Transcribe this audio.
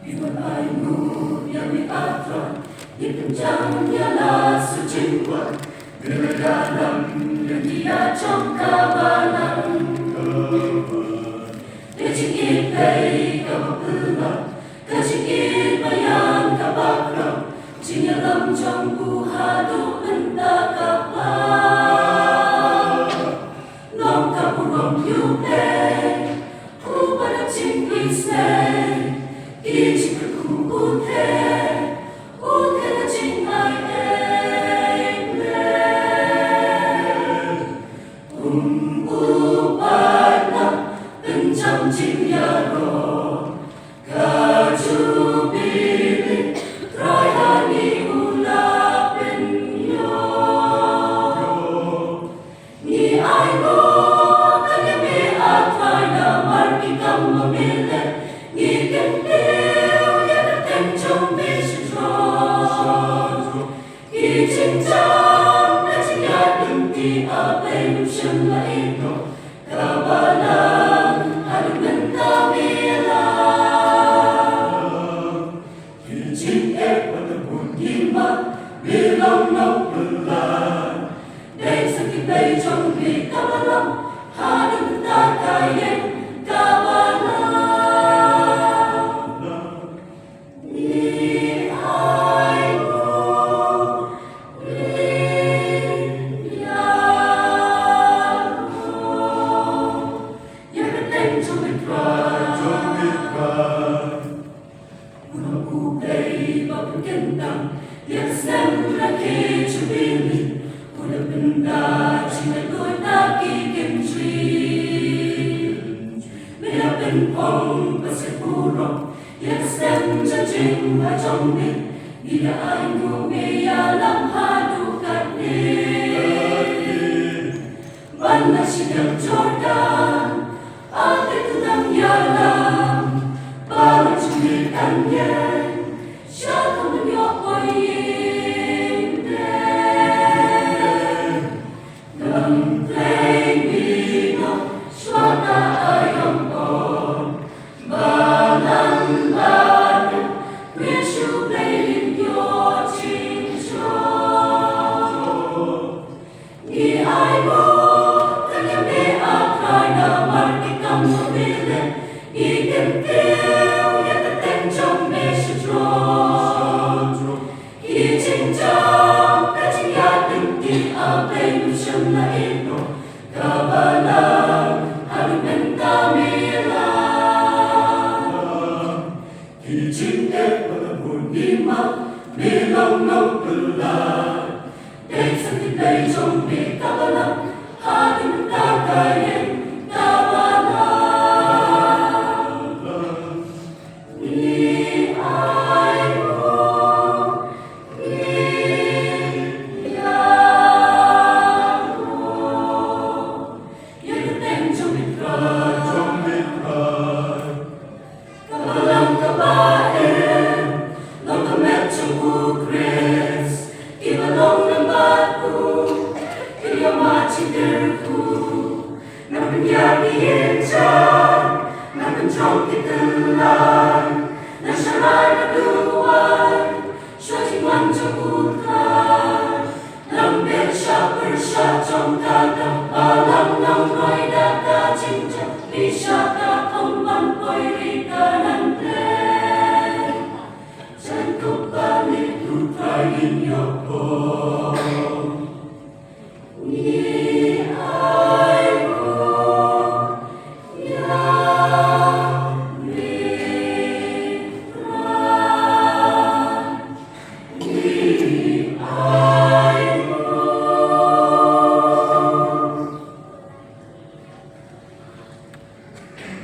Iwan ai mu yang atra, kencang ialah sejiwa, bila dalam yang dia trong kabalan. Kecik ipai kabapula, kecik ipayan kabakram, jingga lam trong buhadu entah kapal. Long kapurong yupe, upada cingkli snay. Ichi ku ute na ching ai le upana pencam ching yaro kaju bili try hani ulapen yo ni ai mo tanya me atay na marki kam mamile ni kende Cinta nasihat inti apa yang selain kabalan hari mentamila cinta pada bunyima bilang nau pelan dari sakit dari jombi kabalan hari mentakayeng kabalan yang sembra ke chubili pula benda cinta koi taki kentri mera penpong pasepuro yang sembra jingwa jombi dia aingu meya lam hadu katne banda sidang Jordan ate tudang yalam bala cumikan ye Shaka menyokoi Bilang nau pelan, dek sakit dari jombi kabalang, hati mentakayeng.